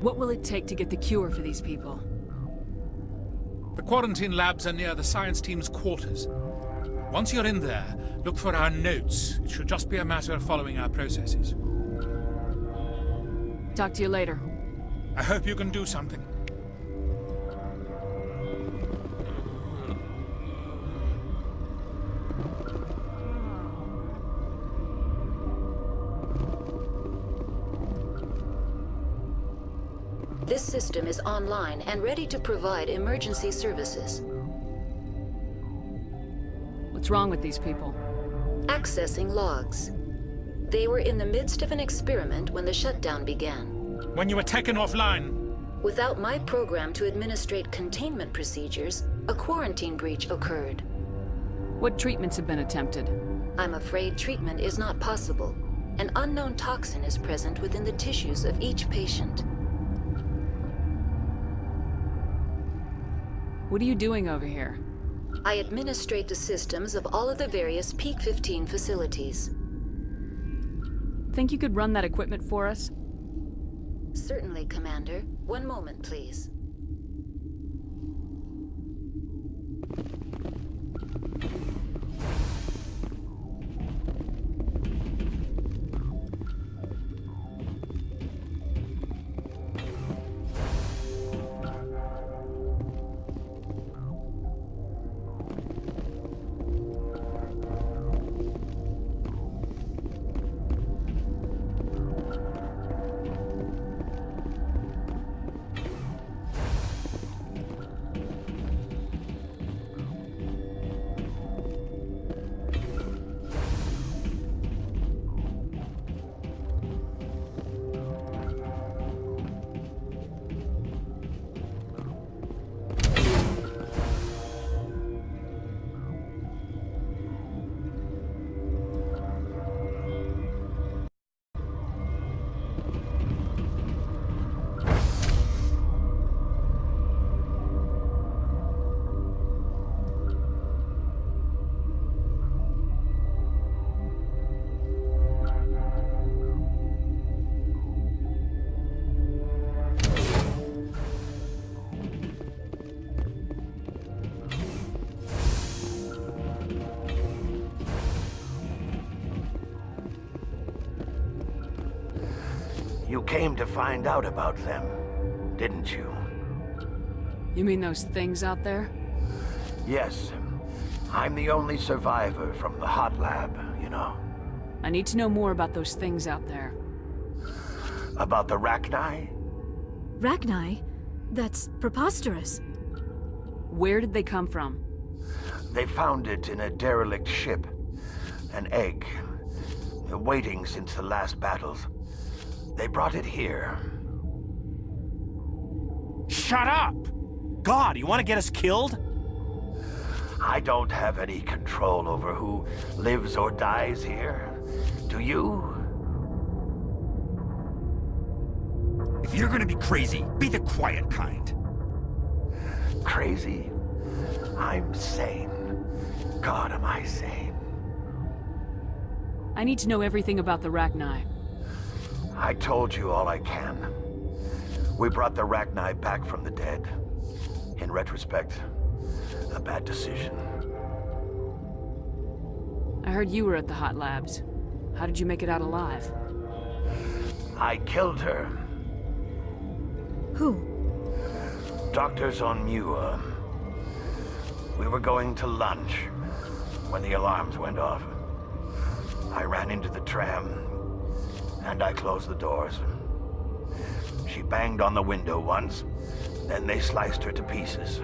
What will it take to get the cure for these people? The quarantine labs are near the science team's quarters. Once you're in there, look for our notes. It should just be a matter of following our processes. Talk to you later. I hope you can do something. This system is online and ready to provide emergency services. What's wrong with these people? Accessing logs. They were in the midst of an experiment when the shutdown began. When you were taken offline. Without my program to administrate containment procedures, a quarantine breach occurred. What treatments have been attempted? I'm afraid treatment is not possible. An unknown toxin is present within the tissues of each patient. What are you doing over here? I administrate the systems of all of the various Peak 15 facilities. Think you could run that equipment for us? Certainly, Commander. One moment, please. You came to find out about them, didn't you? You mean those things out there? Yes. I'm the only survivor from the hot lab, you know. I need to know more about those things out there. About the Rachni? Rachni? That's preposterous. Where did they come from? They found it in a derelict ship. An egg. Waiting since the last battles. They brought it here. Shut up! God, you want to get us killed? I don't have any control over who lives or dies here. Do you? If you're gonna be crazy, be the quiet kind. Crazy? I'm sane. God, am I sane? I need to know everything about the Rachni. I told you all I can. We brought the Rachni back from the dead. In retrospect, a bad decision. I heard you were at the hot labs. How did you make it out alive? I killed her. Who? Doctors on Muir. We were going to lunch when the alarms went off. I ran into the tram, and I closed the doors. She banged on the window once, then they sliced her to pieces.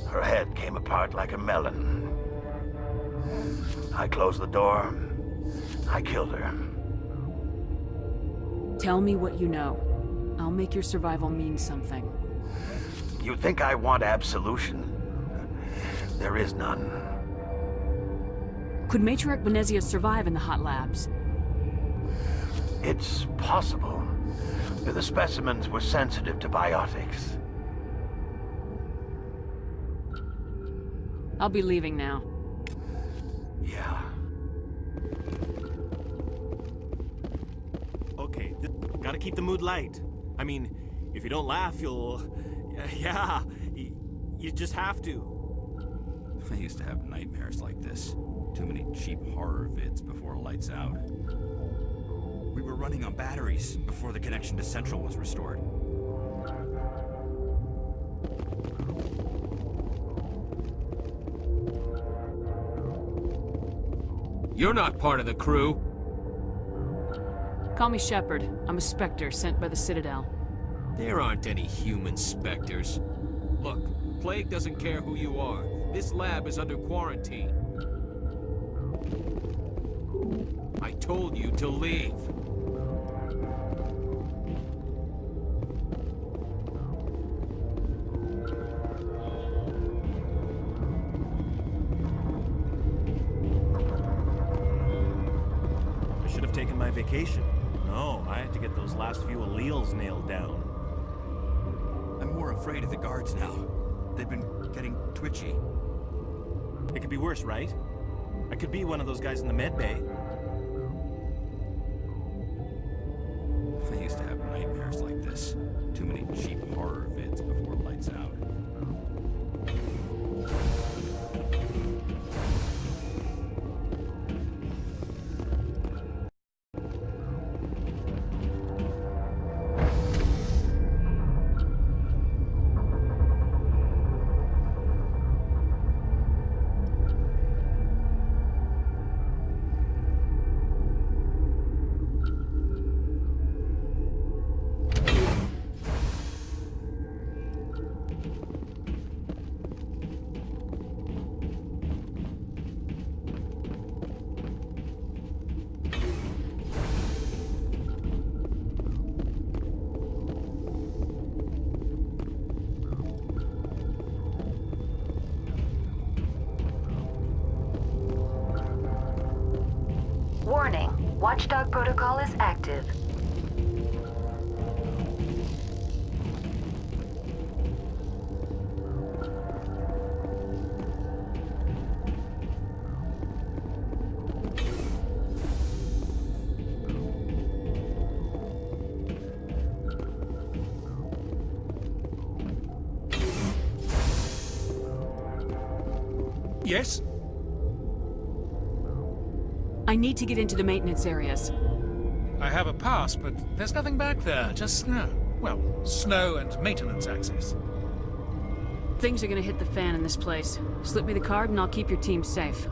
Her head came apart like a melon. I closed the door. I killed her. Tell me what you know. I'll make your survival mean something. You think I want absolution? There is none. Could Matriarch Venezia survive in the hot labs? It's possible. The specimens were sensitive to biotics. I'll be leaving now. Yeah. Okay, gotta keep the mood light. I mean, If you don't laugh, you'll... Yeah, you just have to. I used to have nightmares like this. Too many cheap horror vids before lights out. We were running on batteries before the connection to Central was restored. You're not part of the crew. Call me Shepard. I'm a Spectre sent by the Citadel. There aren't any human specters. Look, Plague doesn't care who you are. This lab is under quarantine. I told you to leave. I should have taken my vacation. No, I had to get those last few alleles nailed down. I'm more afraid of the guards now. They've been getting twitchy. It could be worse, right? I could be one of those guys in the med bay. I used to have nightmares like this. Too many cheap horror vids before lights out. Warning, Watchdog protocol is active. Yes? I need to get into the maintenance areas. I have a pass, but there's nothing back there. Just snow. Well, snow and maintenance access. Things are gonna hit the fan in this place. Slip me the card and I'll keep your team safe.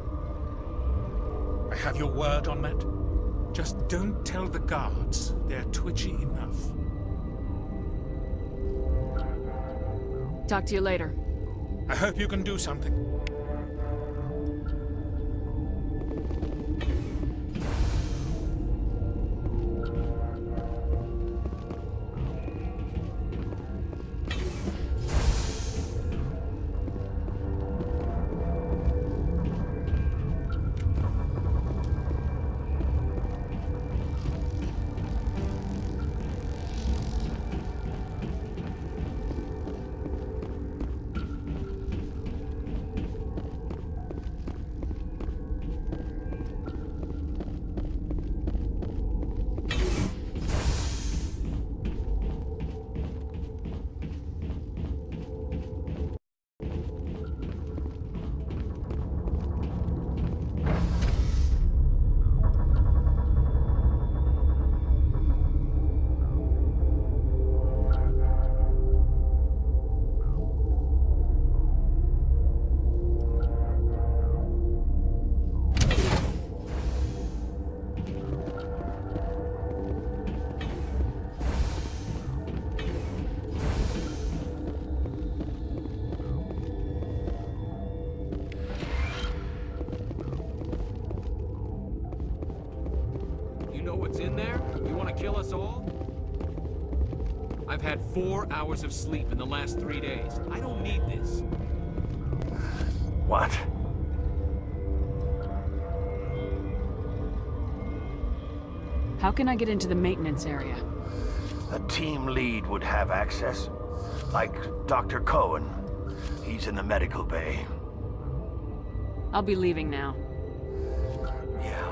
I have your word on that. Just don't tell the guards. They're twitchy enough. Talk to you later. I hope you can do something. What's in there? You want to kill us all? I've had 4 hours of sleep in the last 3 days. I don't need this. What? How can I get into the maintenance area? A team lead would have access. Like Dr. Cohen. He's in the medical bay. I'll be leaving now. Yeah.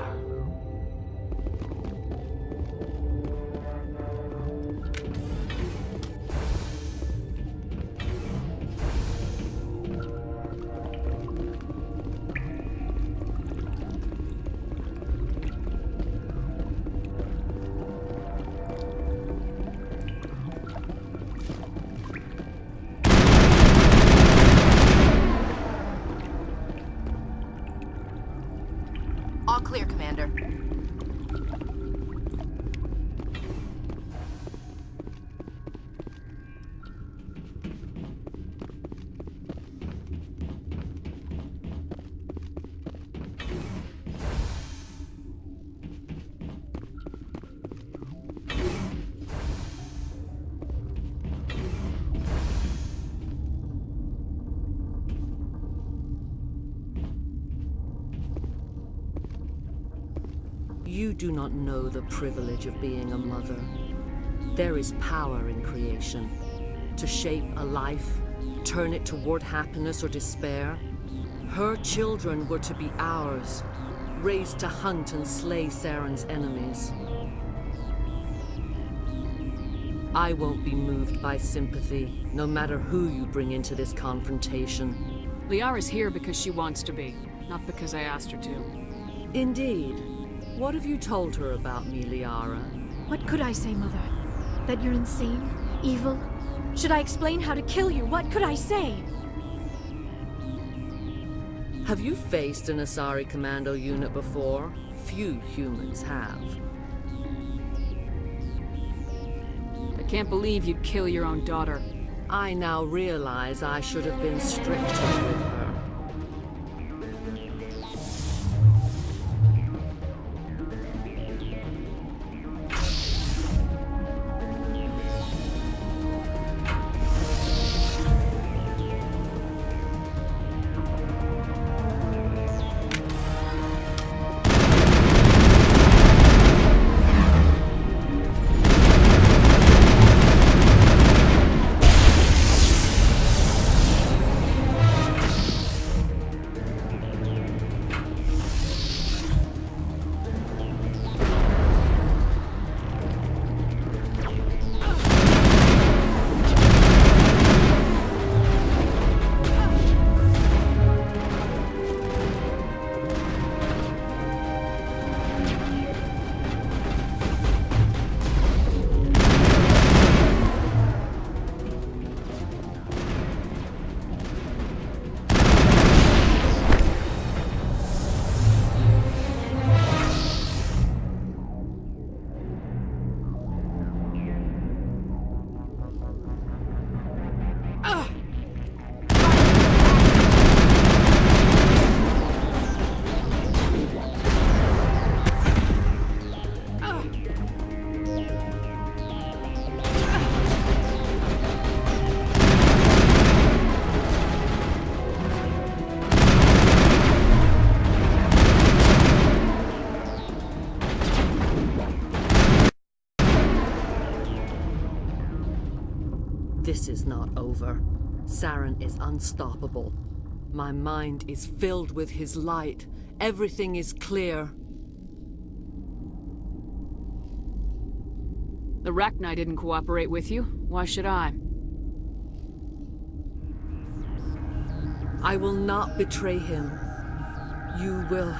You do not know the privilege of being a mother. There is power in creation. To shape a life, turn it toward happiness or despair. Her children were to be ours, raised to hunt and slay Saran's enemies. I won't be moved by sympathy, no matter who you bring into this confrontation. Liara's here because she wants to be, not because I asked her to. Indeed. What have you told her about me, Liara? What could I say, Mother? That you're insane? Evil? Should I explain how to kill you? What could I say? Have you faced an Asari commando unit before? Few humans have. I can't believe you'd kill your own daughter. I now realize I should have been stricter with her. This is not over. Saran is unstoppable. My mind is filled with his light. Everything is clear. The Rachni didn't cooperate with you. Why should I? I will not betray him. You will...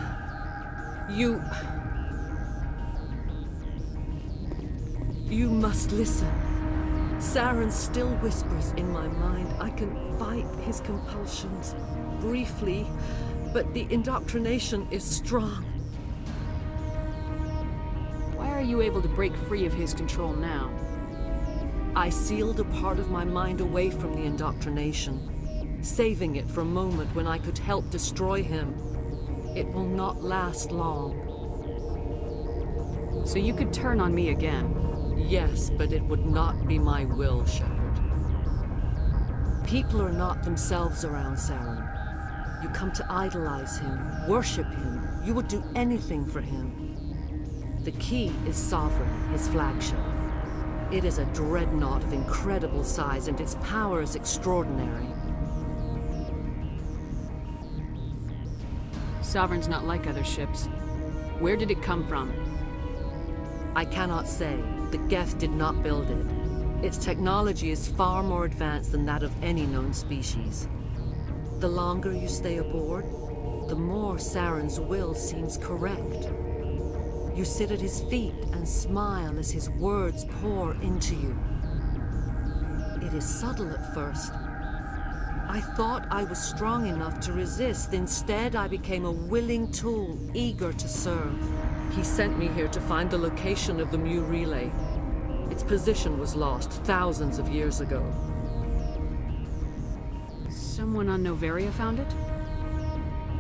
You must listen. Saran still whispers in my mind. I can fight his compulsions, briefly, but the indoctrination is strong. Why are you able to break free of his control now? I sealed a part of my mind away from the indoctrination, saving it for a moment when I could help destroy him. It will not last long. So you could turn on me again? Yes, but it would not be my will, Sheppard. People are not themselves around Saran. You come to idolize him, worship him. You would do anything for him. The key is Sovereign, his flagship. It is a dreadnought of incredible size, and its power is extraordinary. Sovereign's not like other ships. Where did it come from? I cannot say. The Geth did not build it. Its technology is far more advanced than that of any known species. The longer you stay aboard, the more Saran's will seems correct. You sit at his feet and smile as his words pour into you. It is subtle at first. I thought I was strong enough to resist. Instead, I became a willing tool, eager to serve. He sent me here to find the location of the Mu relay. Its position was lost thousands of years ago. Someone on Noveria found it?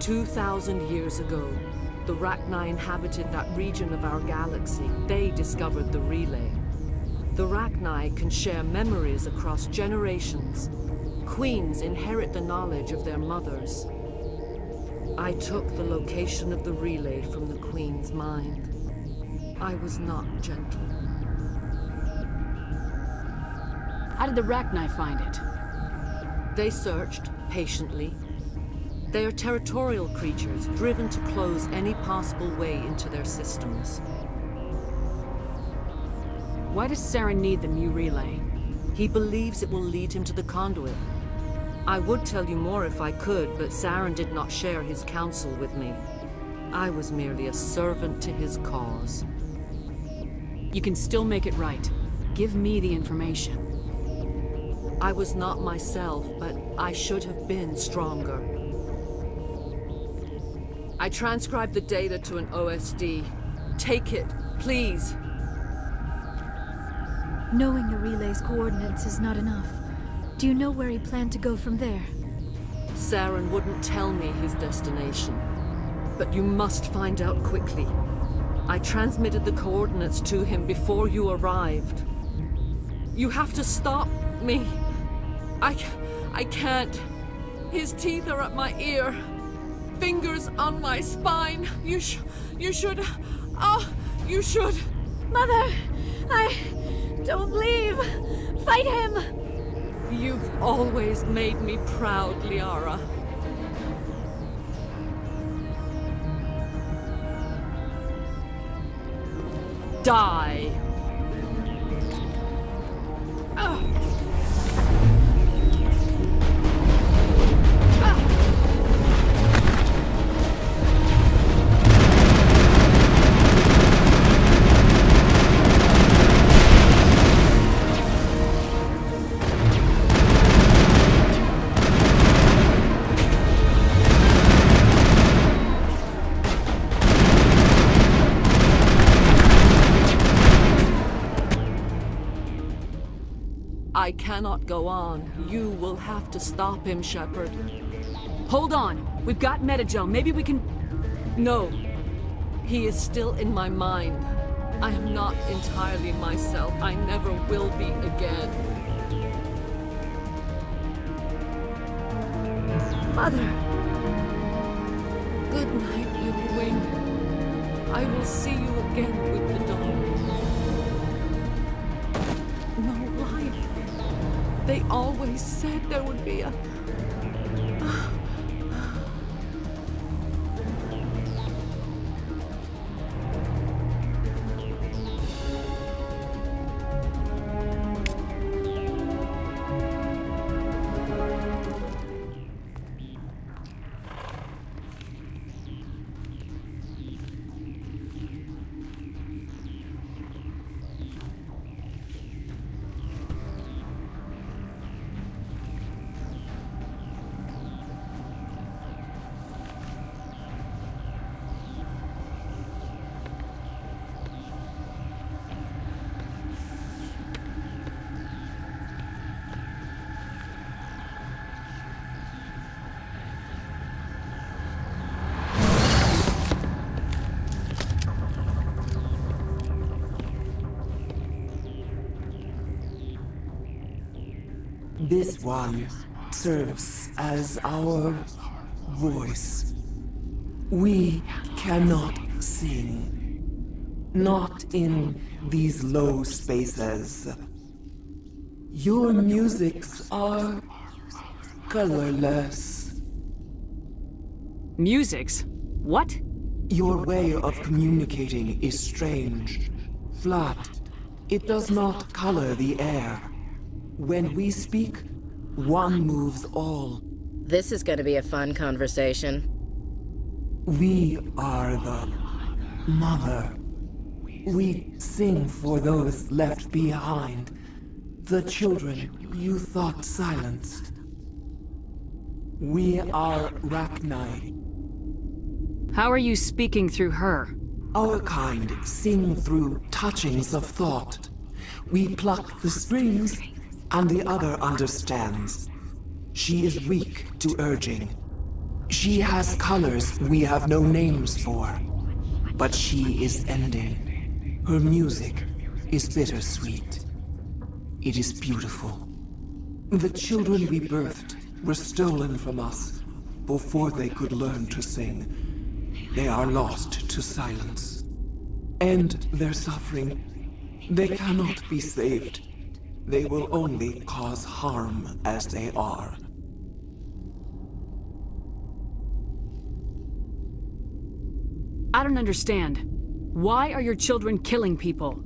2,000 years ago, the Rachni inhabited that region of our galaxy. They discovered the relay. The Rachni can share memories across generations. Queens inherit the knowledge of their mothers. I took the location of the relay from the Queen's mind. I was not gentle. How did the Rachni find it? They searched, patiently. They are territorial creatures, driven to close any possible way into their systems. Why does Saran need the Mu relay? He believes it will lead him to the conduit. I would tell you more if I could, but Saran did not share his counsel with me. I was merely a servant to his cause. You can still make it right. Give me the information. I was not myself, but I should have been stronger. I transcribed the data to an OSD. Take it, please. Knowing the relay's coordinates is not enough. Do you know where he planned to go from there? Saran wouldn't tell me his destination. But you must find out quickly. I transmitted the coordinates to him before you arrived. You have to stop me. I can't. His teeth are at my ear. Fingers on my spine. You should. You should. Mother! Don't leave! Fight him! You've always made me proud, Liara. Die! I cannot go on. You will have to stop him, Sheppard. Hold on. We've got Metagel. Maybe we can... No. He is still in my mind. I am not entirely myself. I never will be again. Mother! Good night, little wing. I will see you again with the dawn. No lie. They always said there would be a... This one serves as our voice. We cannot sing. Not in these low spaces. Your musics are colorless. Musics? What? Your way of communicating is strange. Flat. It does not color the air. When we speak, one moves all. This is gonna be a fun conversation. We are the mother. We sing for those left behind. The children you thought silenced. We are Rachni. How are you speaking through her? Our kind sing through touchings of thought. We pluck the strings, and the other understands. She is weak to urging. She has colors we have no names for. But she is ending. Her music is bittersweet. It is beautiful. The children we birthed were stolen from us before they could learn to sing. They are lost to silence. End their suffering. They cannot be saved. They will only cause harm as they are. I don't understand. Why are your children killing people?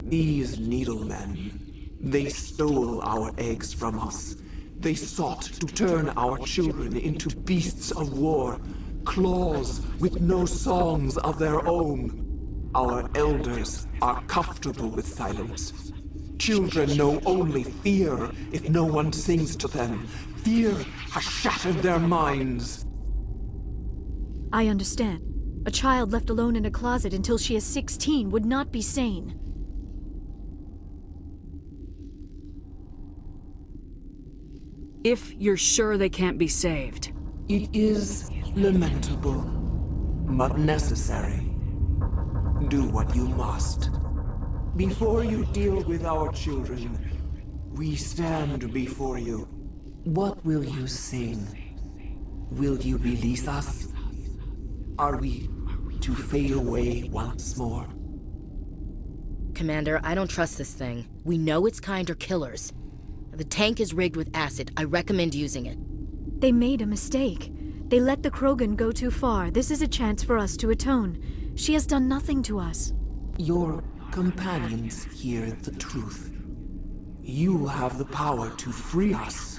These needlemen, they stole our eggs from us. They sought to turn our children into beasts of war, claws with no songs of their own. Our elders are comfortable with silence. Children know only fear if no one sings to them. Fear has shattered their minds. I understand. A child left alone in a closet until she is 16 would not be sane. If you're sure they can't be saved. It is lamentable, but necessary. Do what you must. Before you deal with our children, we stand before you. What will you sing? Will you release us? Are we to fade away once more? Commander, I don't trust this thing. We know its kind are killers. The tank is rigged with acid. I recommend using it. They made a mistake. They let the Krogan go too far. This is a chance for us to atone. She has done nothing to us. Your companions hear the truth. You have the power to free us,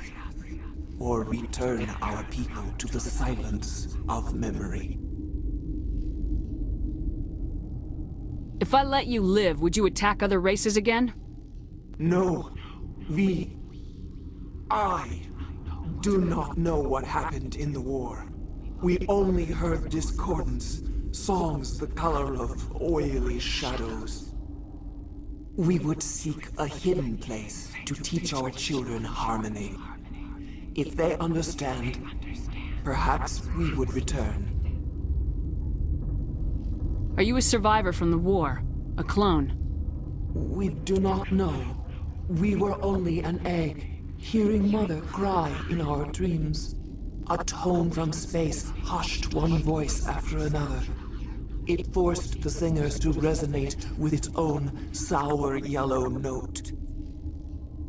or return our people to the silence of memory. If I let you live, would you attack other races again? No, I do not know what happened in the war. We only heard discordance, songs the color of oily shadows. We would seek a hidden place to teach our children harmony. If they understand, perhaps we would return. Are you a survivor from the war? A clone? We do not know. We were only an egg, hearing Mother cry in our dreams. A tone from space hushed one voice after another. It forced the singers to resonate with its own sour yellow note.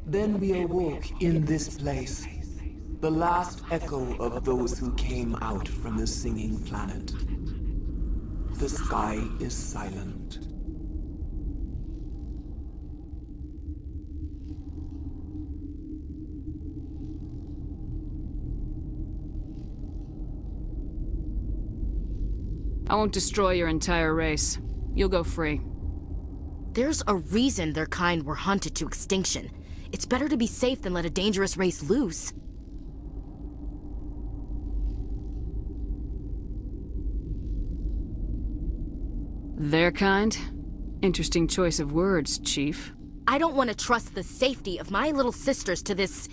Then we awoke in this place, the last echo of those who came out from the singing planet. The sky is silent. I won't destroy your entire race. You'll go free. There's a reason their kind were hunted to extinction. It's better to be safe than let a dangerous race loose. Their kind? Interesting choice of words, Chief. I don't want to trust the safety of my little sisters to this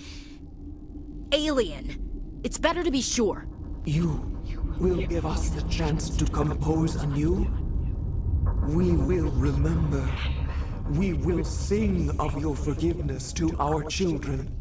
alien. It's better to be sure. You will give us the chance to compose anew? We will remember. We will sing of your forgiveness to our children.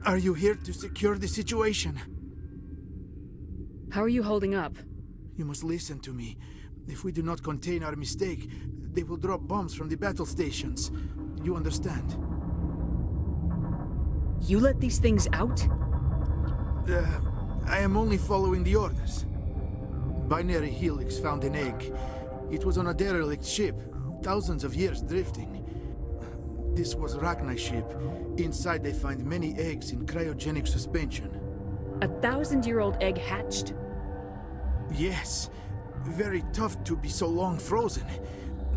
Are you here to secure the situation? How are you holding up? You must listen to me. If we do not contain our mistake, they will drop bombs from the battle stations. You understand? You let these things out? I am only following the orders. Binary Helix found an egg. It was on a derelict ship, thousands of years drifting. This was Rachni's ship. Inside they find many eggs in cryogenic suspension. A 1,000-year-old egg hatched? Yes. Very tough to be so long frozen.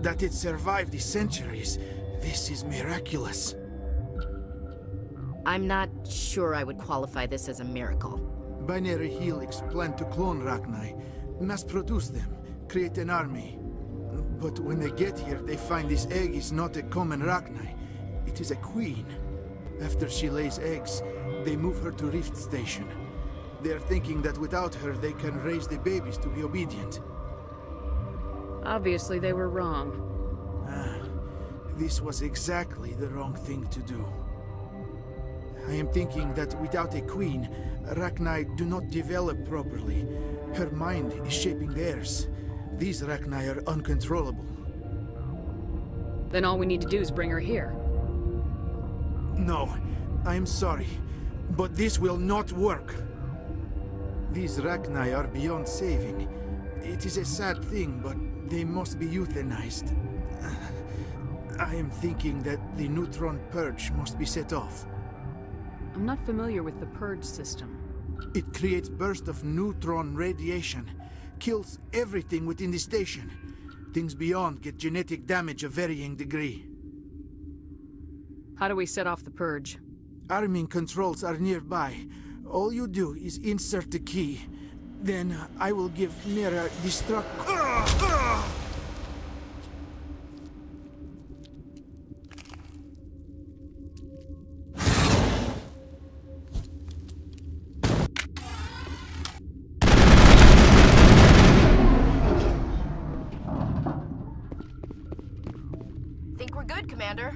That it survived the centuries. This is miraculous. I'm not sure I would qualify this as a miracle. Binary Helix planned to clone Rachni, mass-produce them, create an army. But when they get here, they find this egg is not a common Rachni. It is a queen. After she lays eggs, they move her to Rift Station. They are thinking that without her, they can raise the babies to be obedient. Obviously, they were wrong. This was exactly the wrong thing to do. I am thinking that without a queen, Rachni do not develop properly. Her mind is shaping theirs. These Rachni are uncontrollable. Then all we need to do is bring her here. No, I am sorry, but this will not work. These Rachni are beyond saving. It is a sad thing, but they must be euthanized. I am thinking that the neutron purge must be set off. I'm not familiar with the purge system. It creates bursts of neutron radiation, kills everything within the station. Things beyond get genetic damage of varying degree. How do we set off the purge? Arming controls are nearby. All you do is insert the key. Then I will give Mira destruct... Think we're good, Commander.